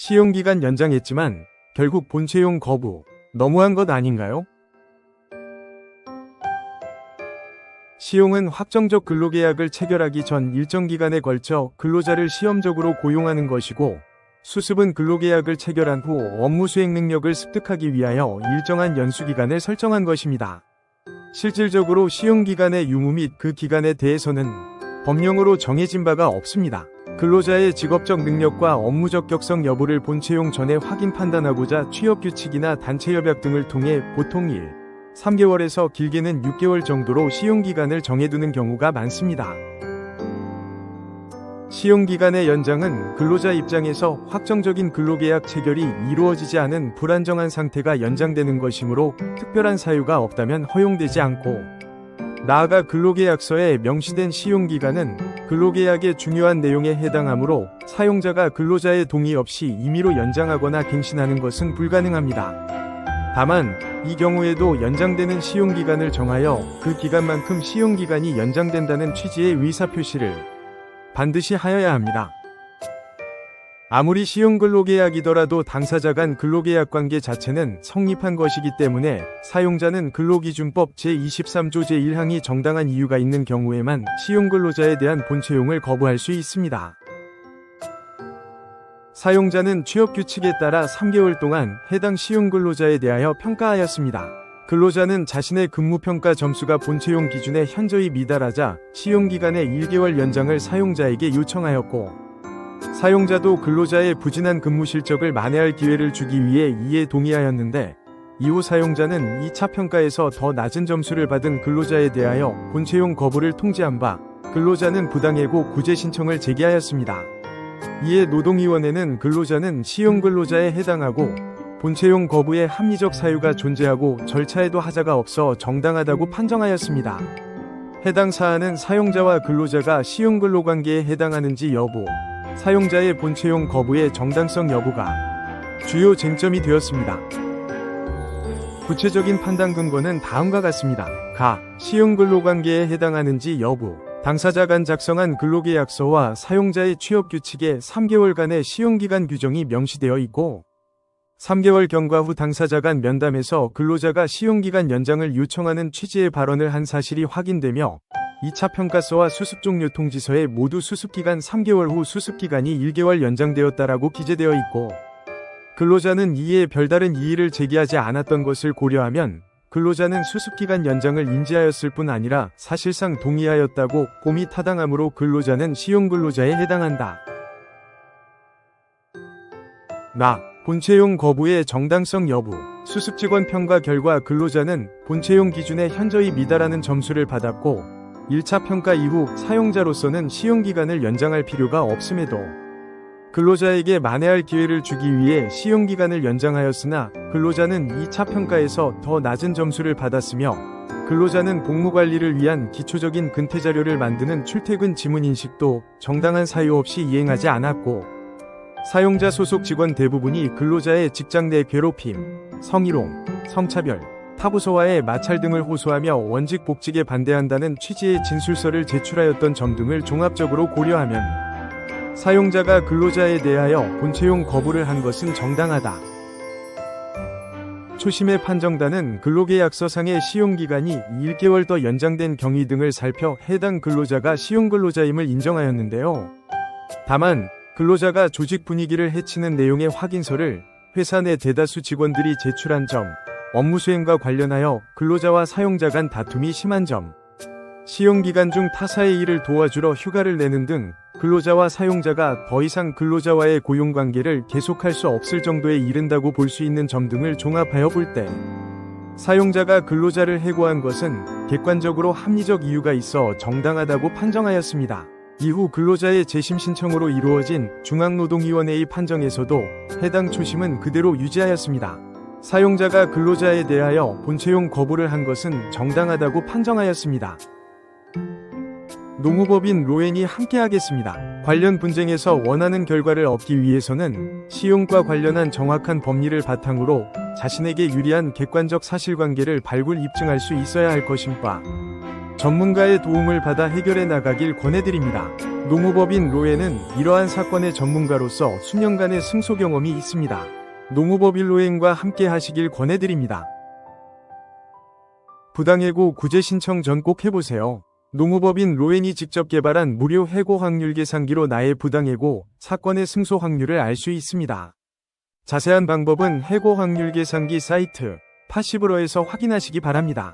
시용기간 연장했지만 결국 본채용 거부. 너무한 것 아닌가요? 시용은 확정적 근로계약을 체결하기 전 일정 기간에 걸쳐 근로자를 시험적으로 고용하는 것이고, 수습은 근로계약을 체결한 후 업무 수행 능력을 습득하기 위하여 일정한 연수기간을 설정한 것입니다. 실질적으로 시용기간의 유무 및 그 기간에 대해서는 법령으로 정해진 바가 없습니다. 근로자의 직업적 능력과 업무적 격성 여부를 본채용 전에 확인 판단하고자 취업규칙이나 단체협약 등을 통해 보통 3개월에서 길게는 6개월 정도로 시용기간을 정해두는 경우가 많습니다. 시용기간의 연장은 근로자 입장에서 확정적인 근로계약 체결이 이루어지지 않은 불안정한 상태가 연장되는 것이므로 특별한 사유가 없다면 허용되지 않고, 나아가 근로계약서에 명시된 시용기간은 근로계약의 중요한 내용에 해당하므로 사용자가 근로자의 동의 없이 임의로 연장하거나 갱신하는 것은 불가능합니다. 다만 이 경우에도 연장되는 시용기간을 정하여 그 기간만큼 시용기간이 연장된다는 취지의 의사표시를 반드시 하여야 합니다. 아무리 시용근로계약이더라도 당사자 간 근로계약관계 자체는 성립한 것이기 때문에 사용자는 근로기준법 제23조 제1항이 정당한 이유가 있는 경우에만 시용근로자에 대한 본채용을 거부할 수 있습니다. 사용자는 취업규칙에 따라 3개월 동안 해당 시용근로자에 대하여 평가하였습니다. 근로자는 자신의 근무평가 점수가 본채용 기준에 현저히 미달하자 시용기간의 1개월 연장을 사용자에게 요청하였고, 사용자도 근로자의 부진한 근무 실적을 만회할 기회를 주기 위해 이에 동의하였는데, 이후 사용자는 2차 평가에서 더 낮은 점수를 받은 근로자에 대하여 본채용 거부를 통지한 바, 근로자는 부당해고 구제 신청을 제기하였습니다. 이에 노동위원회는 근로자는 시용근로자에 해당하고 본채용 거부에 합리적 사유가 존재하고 절차에도 하자가 없어 정당하다고 판정하였습니다. 해당 사안은 사용자와 근로자가 시용근로관계에 해당하는지 여부, 사용자의 본채용 거부의 정당성 여부가 주요 쟁점이 되었습니다. 구체적인 판단 근거는 다음과 같습니다. 가. 시용근로관계에 해당하는지 여부. 당사자 간 작성한 근로계약서와 사용자의 취업규칙에 3개월간의 시용기간 규정이 명시되어 있고, 3개월 경과 후 당사자 간 면담에서 근로자가 시용기간 연장을 요청하는 취지의 발언을 한 사실이 확인되며, 2차 평가서와 수습 종료 통지서에 모두 수습기간 3개월 후 수습기간이 1개월 연장되었다라고 기재되어 있고, 근로자는 이에 별다른 이의를 제기하지 않았던 것을 고려하면 근로자는 수습기간 연장을 인지하였을 뿐 아니라 사실상 동의하였다고 봄이 타당하므로 근로자는 시용근로자에 해당한다. 본채용 거부의 정당성 여부. 수습직원 평가 결과 근로자는 본채용 기준에 현저히 미달하는 점수를 받았고, 1차 평가 이후 사용자로서는 시용기간을 연장할 필요가 없음에도 근로자에게 만회할 기회를 주기 위해 시용기간을 연장하였으나 근로자는 2차 평가에서 더 낮은 점수를 받았으며, 근로자는 복무관리를 위한 기초적인 근태자료를 만드는 출퇴근 지문인식도 정당한 사유 없이 이행하지 않았고, 사용자 소속 직원 대부분이 근로자의 직장 내 괴롭힘, 성희롱, 성차별, 타부서와의 마찰 등을 호소하며 원직 복직에 반대한다는 취지의 진술서를 제출하였던 점 등을 종합적으로 고려하면 사용자가 근로자에 대하여 본채용 거부를 한 것은 정당하다. 초심의 판정단은 근로계약서상의 시용기간이 1개월 더 연장된 경위 등을 살펴 해당 근로자가 시용근로자임을 인정하였는데요. 다만 근로자가 조직 분위기를 해치는 내용의 확인서를 회사 내 대다수 직원들이 제출한 점, 업무 수행과 관련하여 근로자와 사용자 간 다툼이 심한 점, 시용기간 중 타사의 일을 도와주러 휴가를 내는 등 근로자와 사용자가 더 이상 근로자와의 고용관계를 계속할 수 없을 정도에 이른다고 볼 수 있는 점 등을 종합하여 볼 때, 사용자가 근로자를 해고한 것은 객관적으로 합리적 이유가 있어 정당하다고 판정하였습니다. 이후 근로자의 재심 신청으로 이루어진 중앙노동위원회의 판정에서도 해당 초심은 그대로 유지하였습니다. 사용자가 근로자에 대하여 본채용 거부를 한 것은 정당하다고 판정하였습니다. 노무법인 로엔이 함께하겠습니다. 관련 분쟁에서 원하는 결과를 얻기 위해서는 시용과 관련한 정확한 법리를 바탕으로 자신에게 유리한 객관적 사실관계를 발굴 입증할 수 있어야 할 것임과, 전문가의 도움을 받아 해결해 나가길 권해드립니다. 노무법인 로엔은 이러한 사건의 전문가로서 수년간의 승소 경험이 있습니다. 노무법인 로엔과 함께 하시길 권해드립니다. 부당해고 구제 신청 전 꼭 해보세요. 노무법인 로엔이 직접 개발한 무료 해고 확률 계산기로 나의 부당해고 사건의 승소 확률을 알 수 있습니다. 자세한 방법은 해고 확률 계산기 사이트 파시브로에서 확인하시기 바랍니다.